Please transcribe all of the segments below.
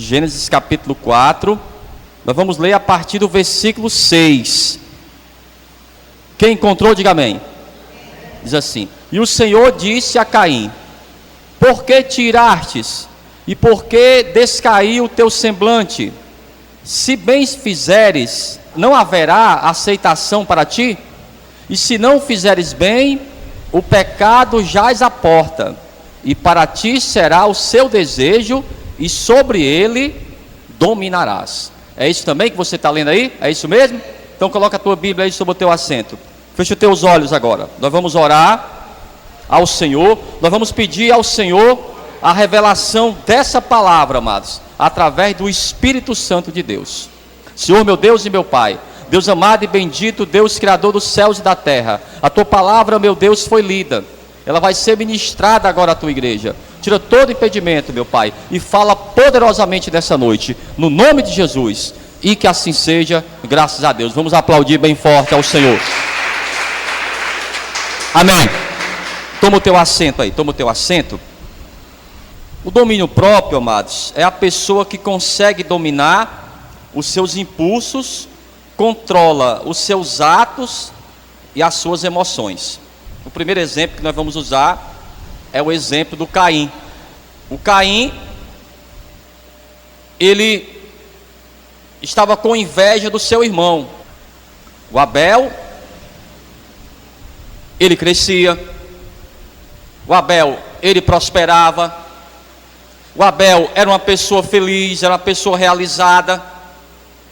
Gênesis capítulo 4. Nós vamos ler a partir do versículo 6. Quem encontrou, diga amém. Diz assim: E o Senhor disse a Caim: Por que te irastes? E por que descaiu o teu semblante? Se bem fizeres, não haverá aceitação para ti? E se não fizeres bem, o pecado jaz à porta, e para ti será o seu desejo, e sobre ele dominarás. É isso também que você está lendo aí? É isso mesmo? Então coloca a tua Bíblia aí sobre o teu assento. Fecha os teus olhos agora. Nós vamos orar ao Senhor. Nós vamos pedir ao Senhor a revelação dessa palavra, amados, através do Espírito Santo de Deus. Senhor, meu Deus e meu Pai, Deus amado e bendito, Deus criador dos céus e da terra, a tua palavra, meu Deus, foi lida. Ela vai ser ministrada agora à tua igreja. Tira todo impedimento, meu Pai, e fala poderosamente nessa noite, no nome de Jesus, e que assim seja, graças a Deus. Vamos aplaudir bem forte ao Senhor. Amém. Toma o teu assento aí, toma o teu assento. O domínio próprio, amados, é a pessoa que consegue dominar os seus impulsos, controla os seus atos e as suas emoções. O primeiro exemplo que nós vamos usar é o exemplo do Caim. O Caim, ele estava com inveja do seu irmão. O Abel, ele crescia. O Abel, ele prosperava. O Abel era uma pessoa feliz, era uma pessoa realizada,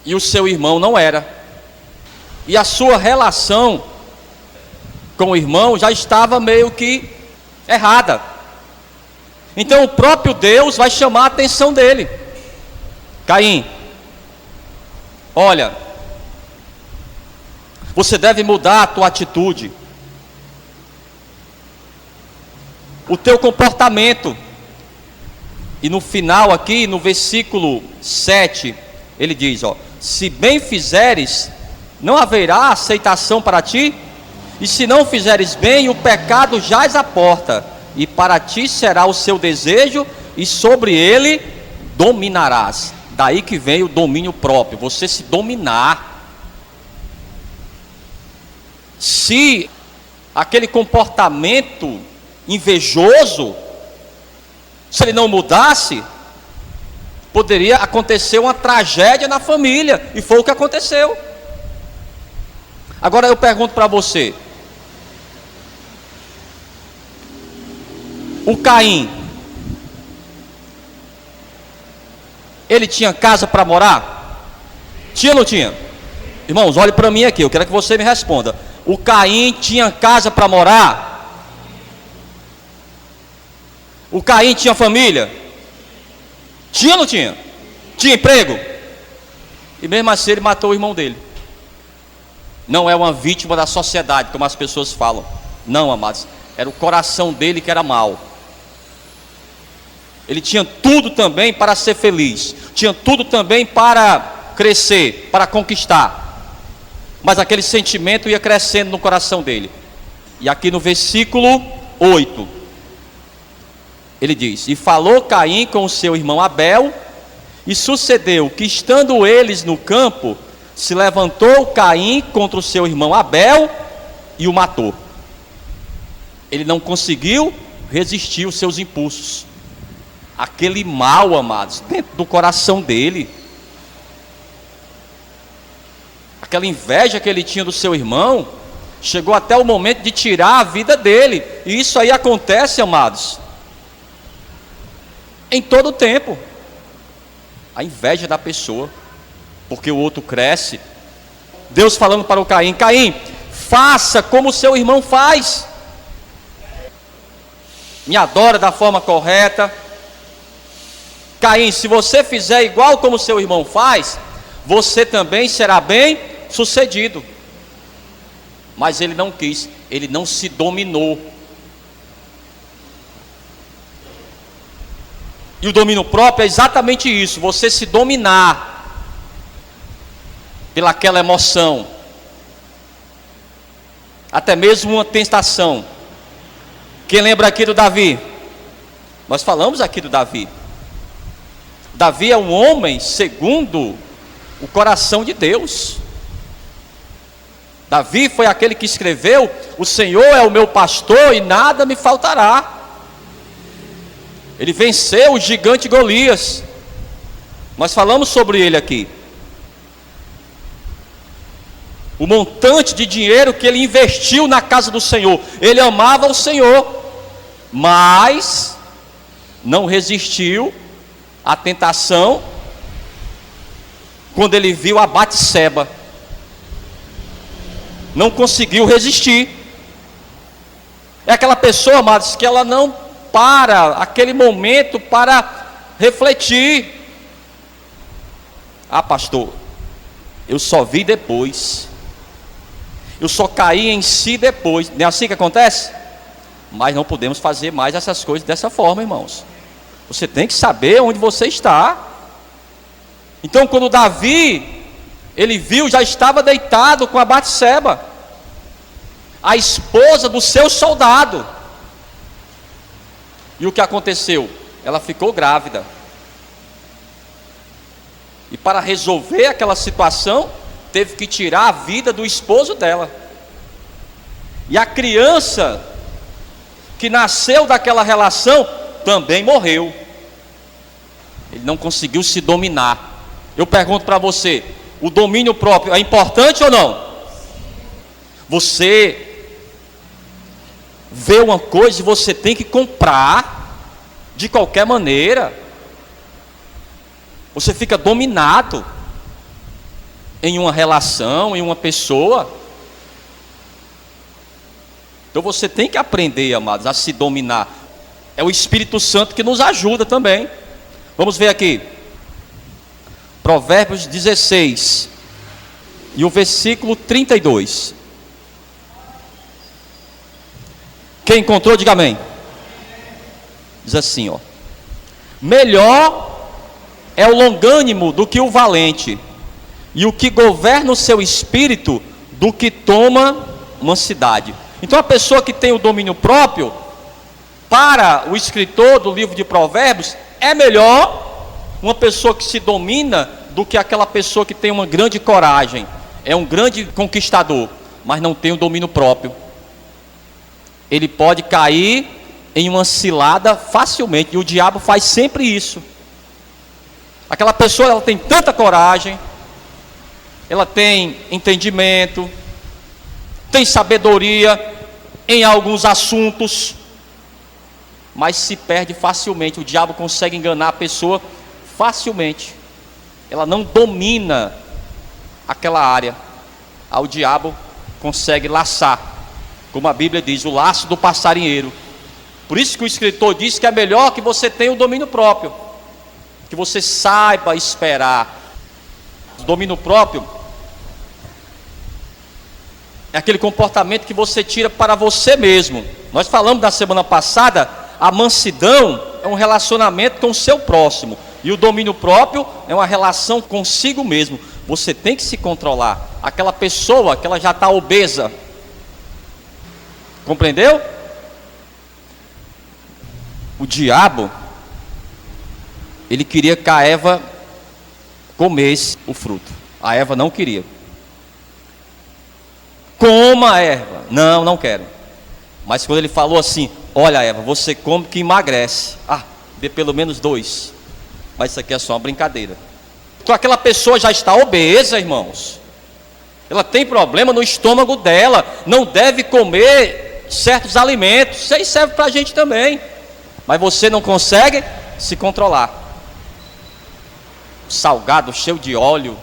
e o seu irmão não era. E a sua relação com o irmão já estava meio que errada. Então o próprio Deus vai chamar a atenção dele. Caim, olha, você deve mudar a tua atitude, o teu comportamento. E no final aqui, no versículo 7, ele diz, se bem fizeres, não haverá aceitação para ti, e se não fizeres bem, o pecado jaz à porta, e para ti será o seu desejo, e sobre ele dominarás. Daí que vem o domínio próprio, você se dominar. Se aquele comportamento invejoso, se ele não mudasse, poderia acontecer uma tragédia na família, e foi o que aconteceu. Agora eu pergunto para você, o Caim, ele tinha casa para morar? Tinha ou não tinha? Irmãos, olhe para mim aqui, eu quero que você me responda. O Caim tinha casa para morar? O Caim tinha família? Tinha ou não tinha? Tinha emprego? E mesmo assim ele matou o irmão dele. Não é uma vítima da sociedade, como as pessoas falam. Não, amados, era o coração dele que era mau. Ele tinha tudo também para ser feliz, tinha tudo também para crescer, para conquistar, mas aquele sentimento ia crescendo no coração dele. E aqui no versículo 8, ele diz: E falou Caim com o seu irmão Abel, e sucedeu que, estando eles no campo, se levantou Caim contra o seu irmão Abel e o matou. Ele não conseguiu resistir aos seus impulsos. Aquele mal, amados, dentro do coração dele, aquela inveja que ele tinha do seu irmão, chegou até o momento de tirar a vida dele. E isso aí acontece, amados, em todo o tempo. A inveja da pessoa, porque o outro cresce. Deus falando para o Caim: Caim, faça como o seu irmão faz, me adora da forma correta. Caim, se você fizer igual como o seu irmão faz, você também será bem sucedido. Mas ele não quis, ele não se dominou. E o domínio próprio é exatamente isso, você se dominar pelaquela emoção, até mesmo uma tentação. Quem lembra aqui do Davi? Nós falamos aqui do Davi. Davi é um homem segundo o coração de Deus. Davi foi aquele que escreveu: o Senhor é o meu pastor e nada me faltará. Ele venceu o gigante Golias. Nós falamos sobre ele aqui. O montante de dinheiro que ele investiu na casa do Senhor. Ele amava o Senhor, mas não resistiu à tentação quando ele viu a Batseba. Não conseguiu resistir. É aquela pessoa, amados, que ela não para aquele momento para refletir. Ah, pastor, eu só vi depois. Eu só caí em si depois. Não é assim que acontece? Mas não podemos fazer mais essas coisas dessa forma, irmãos. Você tem que saber onde você está. Então, quando Davi, ele viu, já estava deitado com a Batseba, a esposa do seu soldado. E o que aconteceu? Ela ficou grávida. E para resolver aquela situação, teve que tirar a vida do esposo dela. E a criança que nasceu daquela relação também morreu. Ele não conseguiu se dominar. Eu pergunto para você: o domínio próprio é importante ou não? Você vê uma coisa e você tem que comprar de qualquer maneira. Você fica dominado em uma relação, em uma pessoa. Então você tem que aprender, amados, a se dominar. É o Espírito Santo que nos ajuda também. Vamos ver aqui Provérbios 16 e o versículo 32. Quem encontrou, diga amém. Diz assim, ó: melhor é o longânimo do que o valente, e o que governa o seu espírito do que toma uma cidade. Então a pessoa que tem o domínio próprio, para o escritor do livro de Provérbios, é melhor uma pessoa que se domina do que aquela pessoa que tem uma grande coragem, é um grande conquistador, mas não tem o domínio próprio. Ele pode cair em uma cilada facilmente, e o diabo faz sempre isso. Aquela pessoa, ela tem tanta coragem, ela tem entendimento, tem sabedoria em alguns assuntos, mas se perde facilmente. O diabo consegue enganar a pessoa facilmente. Ela não domina aquela área. O diabo consegue laçar, como a Bíblia diz, o laço do passarinheiro. Por isso que o escritor diz que é melhor que você tenha o domínio próprio, que você saiba esperar. O domínio próprio é aquele comportamento que você tira para você mesmo. Nós falamos na semana passada, a mansidão é um relacionamento com o seu próximo, e o domínio próprio é uma relação consigo mesmo. Você tem que se controlar. Aquela pessoa que ela já está obesa, compreendeu? O diabo, ele queria que a Eva comesse o fruto. A Eva não queria. Coma a erva. Não, não quero. Mas quando ele falou assim: olha, Eva, você come que emagrece. Dê pelo menos 2. Mas isso aqui é só uma brincadeira. Então aquela pessoa já está obesa, irmãos. Ela tem problema no estômago dela. Não deve comer certos alimentos. Isso aí serve para a gente também. Mas você não consegue se controlar. Salgado, cheio de óleo.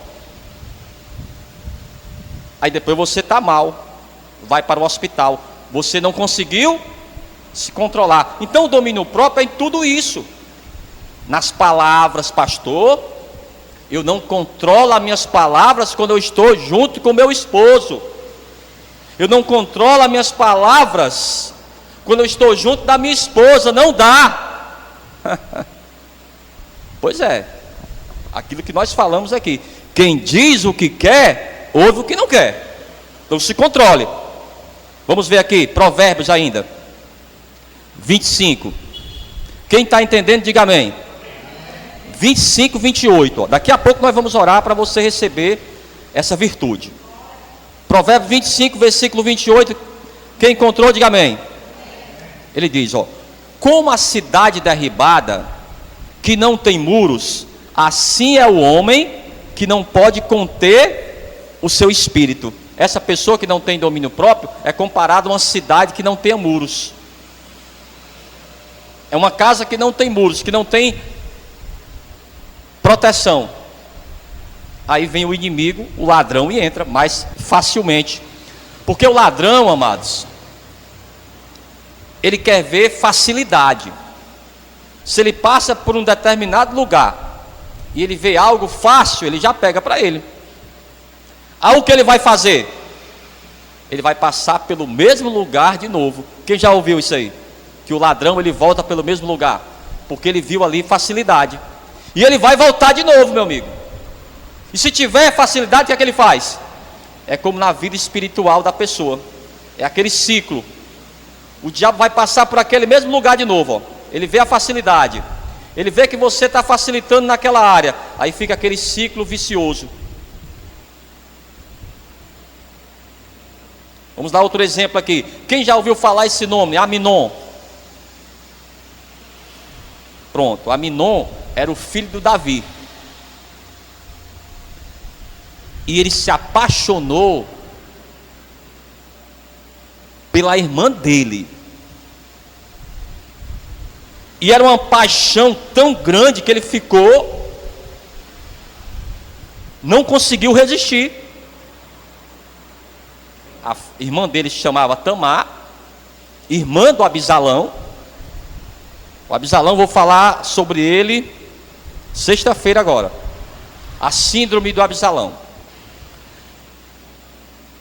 Aí depois você está mal, vai para o hospital. Você não conseguiu se controlar. Então o domínio próprio é em tudo isso. Nas palavras, pastor, eu não controlo as minhas palavras quando eu estou junto com meu esposo. Eu não controlo as minhas palavras quando eu estou junto da minha esposa. Não dá. Pois é, aquilo que nós falamos aqui: quem diz o que quer, ouve o que não quer. Então se controle. Vamos ver aqui, Provérbios ainda 25. Quem está entendendo, diga amém. 25, 28. Ó. Daqui a pouco nós vamos orar para você receber essa virtude. Provérbios 25, versículo 28. Quem encontrou, diga amém. Ele diz, ó: como a cidade derribada, que não tem muros, assim é o homem que não pode conter o seu espírito. Essa pessoa que não tem domínio próprio é comparada a uma cidade que não tenha muros. É uma casa que não tem muros, que não tem proteção. Aí vem o inimigo, o ladrão, e entra mais facilmente. Porque o ladrão, amados, ele quer ver facilidade. Se ele passa por um determinado lugar e ele vê algo fácil, ele já pega para ele. Aí o que ele vai fazer? Ele vai passar pelo mesmo lugar de novo. Quem já ouviu isso aí? Que o ladrão ele volta pelo mesmo lugar, porque ele viu ali facilidade. E ele vai voltar de novo, meu amigo. E se tiver facilidade, o que é que ele faz? É como na vida espiritual da pessoa. É aquele ciclo. O diabo vai passar por aquele mesmo lugar de novo, ó. Ele vê a facilidade. Ele vê que você está facilitando naquela área. Aí fica aquele ciclo vicioso. Vamos dar outro exemplo aqui. Quem já ouviu falar esse nome? Aminon. Pronto, Aminon era o filho do Davi. E ele se apaixonou pela irmã dele. E era uma paixão tão grande que ele ficou, não conseguiu resistir. A irmã dele se chamava Tamar, irmã do Abisalão. O Abisalão, vou falar sobre ele sexta-feira agora. A síndrome do Abisalão.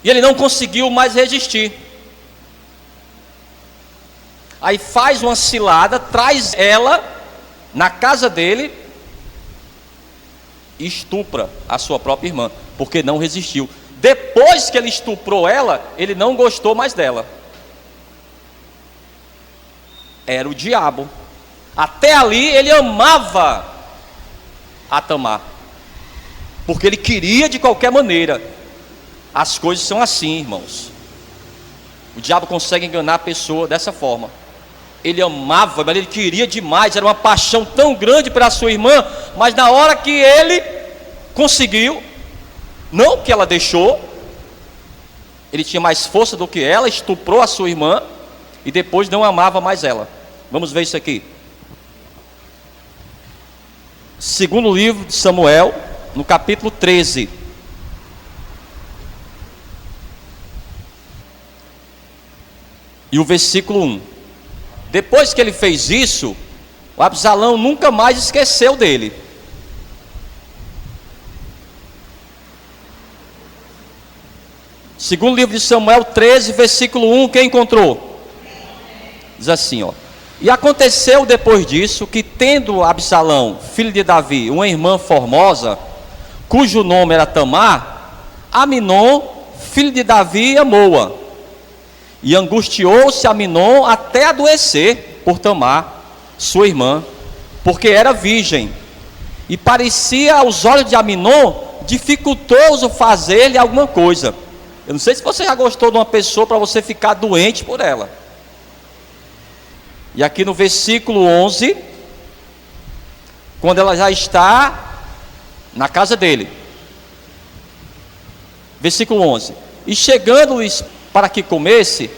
E ele não conseguiu mais resistir. Aí faz uma cilada, traz ela na casa dele e estupra a sua própria irmã, porque não resistiu. Depois que ele estuprou ela, ele não gostou mais dela. Era o diabo. Até ali ele amava a Tamar, porque ele queria de qualquer maneira. As coisas são assim, irmãos. O diabo consegue enganar a pessoa dessa forma. Ele amava, mas ele queria demais. Era uma paixão tão grande pela sua irmã. Mas na hora que ele conseguiu, não que ela deixou, ele tinha mais força do que ela, estuprou a sua irmã e depois não amava mais ela. Vamos ver isso aqui. Segundo livro de Samuel, no capítulo 13. E o versículo 1. Depois que ele fez isso, o Absalão nunca mais esqueceu dele. Segundo livro de Samuel 13, versículo 1, quem encontrou? Diz assim, ó: e aconteceu depois disso, que tendo Absalão, filho de Davi, uma irmã formosa, cujo nome era Tamar, Aminon, filho de Davi, amou-a. E angustiou-se Aminon até adoecer por Tamar, sua irmã, porque era virgem. E parecia aos olhos de Aminon dificultoso fazer-lhe alguma coisa. Eu não sei se você já gostou de uma pessoa para você ficar doente por ela. E aqui no versículo 11, quando ela já está na casa dele. Versículo 11. E chegando-lhes para que comesse,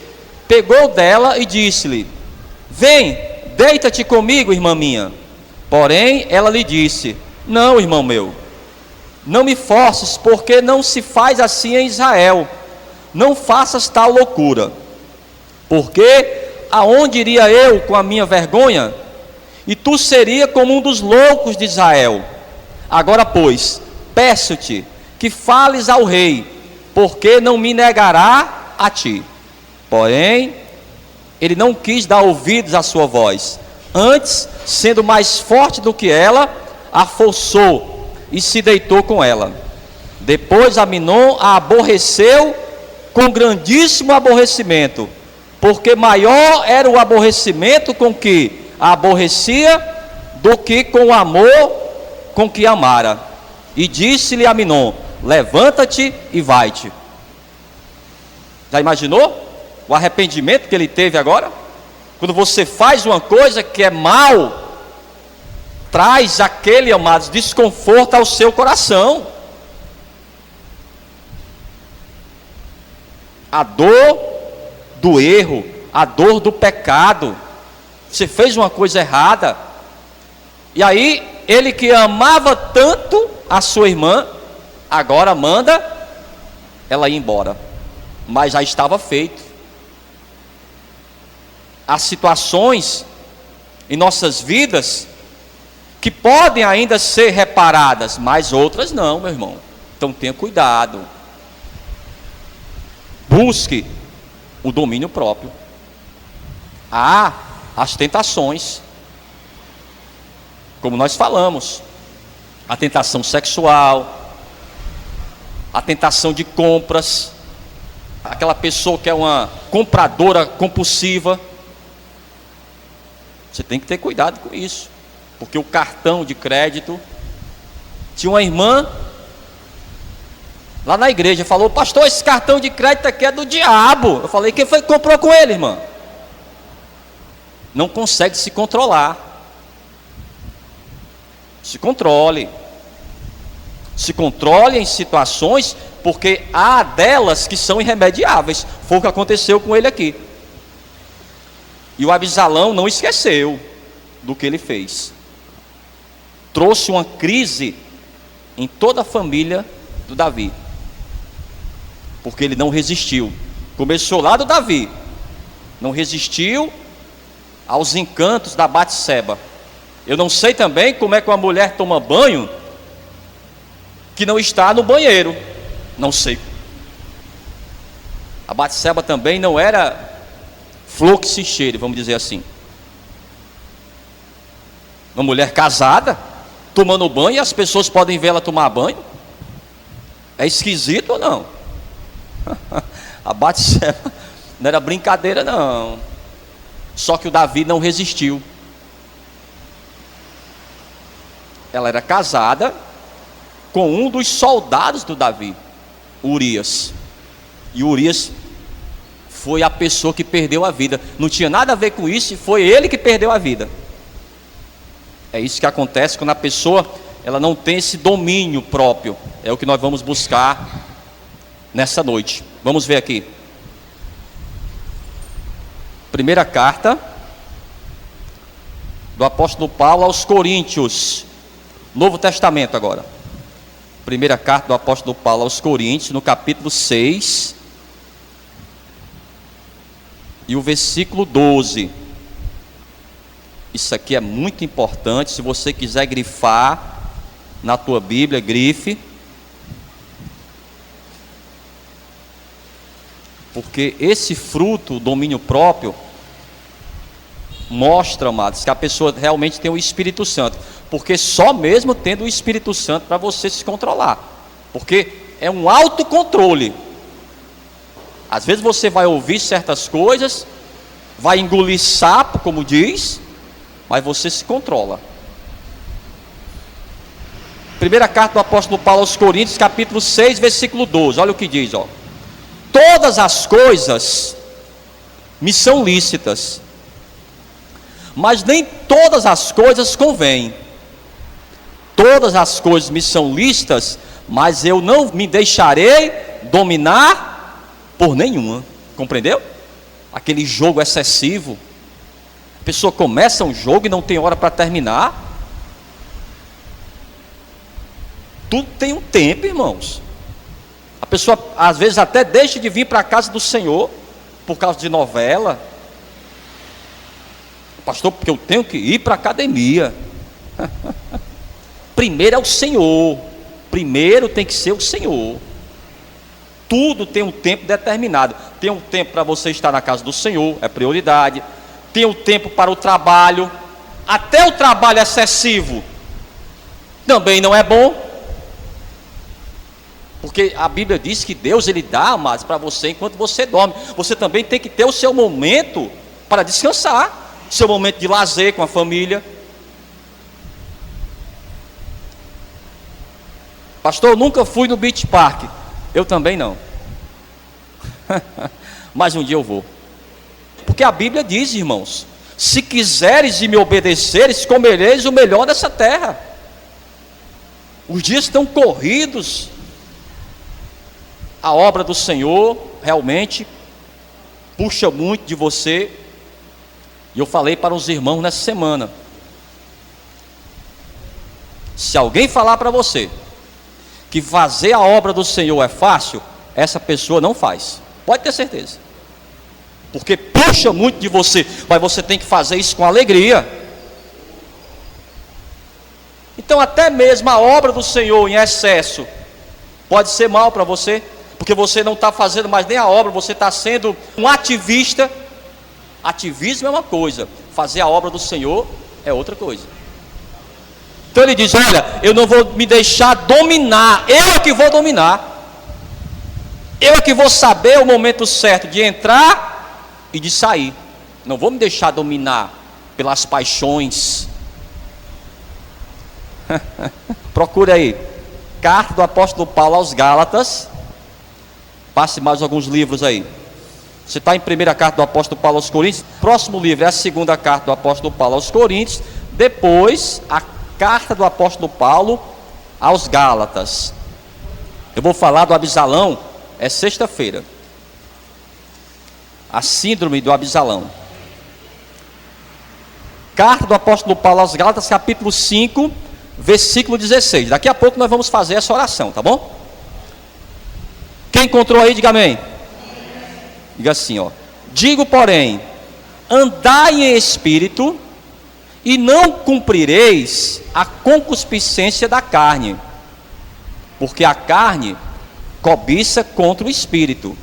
pegou dela e disse-lhe: vem, deita-te comigo, irmã minha. Porém, ela lhe disse: não, irmão meu, não me forces, porque não se faz assim em Israel. Não faças tal loucura. Porque aonde iria eu com a minha vergonha? E tu seria como um dos loucos de Israel. Agora, pois, peço-te que fales ao rei, porque não me negará a ti. Porém, ele não quis dar ouvidos à sua voz. Antes, sendo mais forte do que ela, a forçou e se deitou com ela. Depois Aminon a aborreceu com grandíssimo aborrecimento, porque maior era o aborrecimento com que a aborrecia do que com o amor com que amara. E disse-lhe Aminon: levanta-te e vai-te. Já imaginou o arrependimento que ele teve agora? Quando você faz uma coisa que é mal, traz aquele, amados, desconforto ao seu coração. A dor do erro, a dor do pecado. Você fez uma coisa errada, e aí ele que amava tanto a sua irmã, agora manda ela ir embora, mas já estava feito. Há situações em nossas vidas que podem ainda ser reparadas, mas outras não, meu irmão. Então tenha cuidado. Busque o domínio próprio. Há as tentações, como nós falamos, a tentação sexual, a tentação de compras, aquela pessoa que é uma compradora compulsiva. Você tem que ter cuidado com isso, porque o cartão de crédito, tinha uma irmã lá na igreja, falou: pastor, esse cartão de crédito aqui é do diabo. Eu falei: quem foi que comprou com ele, irmã? Não consegue se controlar. Se controle. Se controle em situações, porque há delas que são irremediáveis. Foi o que aconteceu com ele aqui. E o Abisalão não esqueceu do que ele fez. Trouxe uma crise em toda a família do Davi, porque ele não resistiu. Começou lá do Davi, não resistiu aos encantos da Batseba. Eu não sei também como é que uma mulher toma banho que não está no banheiro. Não sei. A Batseba também não era flor que se cheire, vamos dizer assim. Uma mulher casada tomando banho, e as pessoas podem ver ela tomar banho. É esquisito ou não? A Batseba não era brincadeira, não. Só que o Davi não resistiu. Ela era casada com um dos soldados do Davi, Urias. E Urias foi a pessoa que perdeu a vida. Não tinha nada a ver com isso, e foi ele que perdeu a vida. É isso que acontece quando a pessoa ela não tem esse domínio próprio. É o que nós vamos buscar nessa noite. Vamos ver aqui. Primeira carta do apóstolo Paulo aos Coríntios, Novo Testamento agora. Primeira carta do apóstolo Paulo aos Coríntios, no capítulo 6 e o versículo 12. Isso aqui é muito importante. Se você quiser grifar na tua Bíblia, grife, porque esse fruto, o domínio próprio, mostra, amados, que a pessoa realmente tem o Espírito Santo. Porque só mesmo tendo o Espírito Santo para você se controlar, porque é um autocontrole. Às vezes você vai ouvir certas coisas, vai engolir sapo, como diz, mas você se controla. Primeira carta do apóstolo Paulo aos Coríntios, capítulo 6, versículo 12. Olha o que diz, ó. Todas as coisas me são lícitas, mas nem todas as coisas convêm. Todas as coisas me são lícitas, mas eu não me deixarei dominar por nenhuma. Compreendeu? Aquele jogo excessivo. A pessoa começa um jogo e não tem hora para terminar. Tudo tem um tempo, irmãos. A pessoa às vezes até deixa de vir para a casa do Senhor por causa de novela. Pastor, porque eu tenho que ir para a academia. Primeiro é o Senhor. Primeiro tem que ser o Senhor. Tudo tem um tempo determinado. Tem um tempo para você estar na casa do Senhor, é prioridade. Tem um tempo para o trabalho. Até o trabalho excessivo também não é bom. Porque a Bíblia diz que Deus ele dá, amados, para você enquanto você dorme. Você também tem que ter o seu momento para descansar, seu momento de lazer com a família. Pastor, eu nunca fui no Beach Park. Eu também não. Mas um dia eu vou. Porque a Bíblia diz, irmãos: se quiseres e me obedeceres, comereis o melhor dessa terra. Os dias estão corridos. A obra do Senhor realmente puxa muito de você. E eu falei para os irmãos nessa semana: se alguém falar para você que fazer a obra do Senhor é fácil, essa pessoa não faz. Pode ter certeza. Porque puxa muito de você, mas você tem que fazer isso com alegria. Então até mesmo a obra do Senhor em excesso pode ser mal para você, porque você não está fazendo mais nem a obra, você está sendo um ativista. Ativismo é uma coisa, fazer a obra do Senhor é outra coisa. Então ele diz: olha, eu não vou me deixar dominar, eu é que vou dominar. Eu é que vou saber o momento certo de entrar e de sair. Não vou me deixar dominar pelas paixões. Procure aí, carta do apóstolo Paulo aos Gálatas. Passe mais alguns livros aí. Você está em primeira carta do apóstolo Paulo aos Coríntios. Próximo livro é a segunda carta do apóstolo Paulo aos Coríntios. Depois a carta do apóstolo Paulo aos Gálatas. Eu vou falar do Abisalão, é sexta-feira. A síndrome do Abisalão. Carta do apóstolo Paulo aos Gálatas, capítulo 5, versículo 16. Daqui a pouco nós vamos fazer essa oração, tá bom? Quem encontrou aí, diga amém. Diga assim, ó: digo, porém, andai em espírito, e não cumprireis a concupiscência da carne, porque a carne cobiça contra o espírito,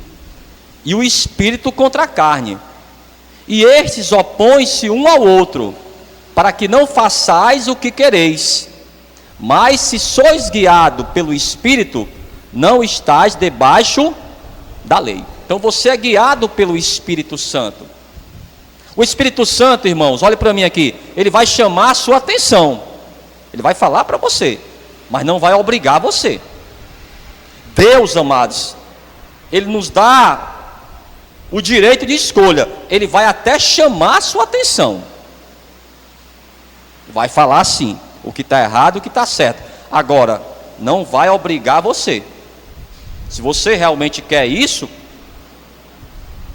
e o espírito contra a carne, e estes opõem-se um ao outro, para que não façais o que quereis. Mas se sois guiado pelo espírito, não estáis debaixo da lei. Então você é guiado pelo Espírito Santo. O Espírito Santo, irmãos, olhe para mim aqui, ele vai chamar a sua atenção, ele vai falar para você, mas não vai obrigar você. Deus, amados, ele nos dá o direito de escolha. Ele vai até chamar a sua atenção, vai falar assim, o que está errado e o que está certo. Agora, não vai obrigar você. Se você realmente quer isso,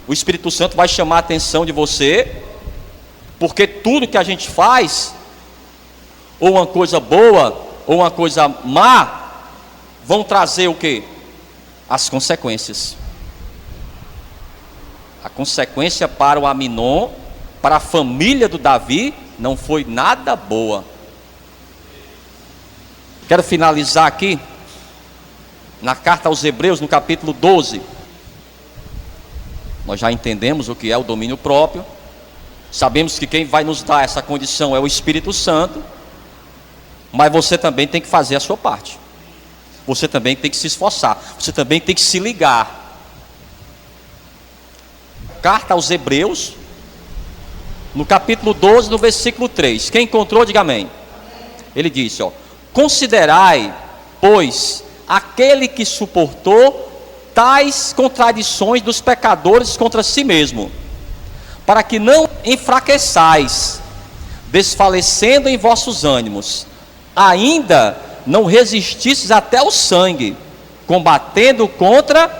o Espírito Santo vai chamar a atenção de você, porque tudo que a gente faz, ou uma coisa boa, ou uma coisa má, vão trazer o quê? As consequências. A consequência para o Aminon, para a família do Davi, não foi nada boa. Quero finalizar aqui, na carta aos Hebreus, no capítulo 12. Nós já entendemos o que é o domínio próprio. Sabemos que quem vai nos dar essa condição é o Espírito Santo. Mas você também tem que fazer a sua parte. Você também tem que se esforçar. Você também tem que se ligar. Carta aos Hebreus, no capítulo 12, no versículo 3. Quem encontrou, diga amém. Ele disse, ó: considerai, pois, aquele que suportou tais contradições dos pecadores contra si mesmo, para que não enfraqueçais, desfalecendo em vossos ânimos, ainda não resististes até o sangue, combatendo contra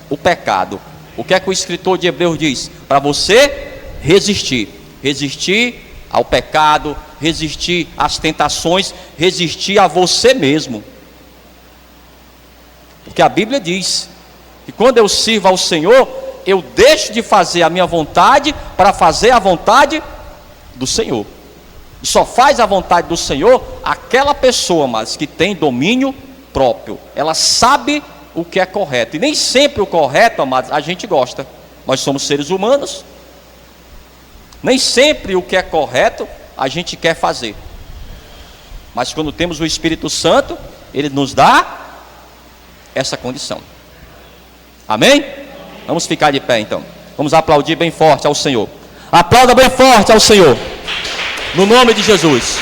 o pecado. O que é que o escritor de Hebreus diz? Para você resistir ao pecado, resistir às tentações, resistir a você mesmo. Porque a Bíblia diz que quando eu sirvo ao Senhor, eu deixo de fazer a minha vontade para fazer a vontade do Senhor. E só faz a vontade do Senhor aquela pessoa, mas que tem domínio próprio. Ela sabe o que é correto. E nem sempre o correto, amados, a gente gosta. Nós somos seres humanos. Nem sempre o que é correto a gente quer fazer. Mas quando temos o Espírito Santo, ele nos dá essa condição. Amém? Vamos ficar de pé então. Vamos aplaudir bem forte ao Senhor. Aplauda bem forte ao Senhor. No nome de Jesus.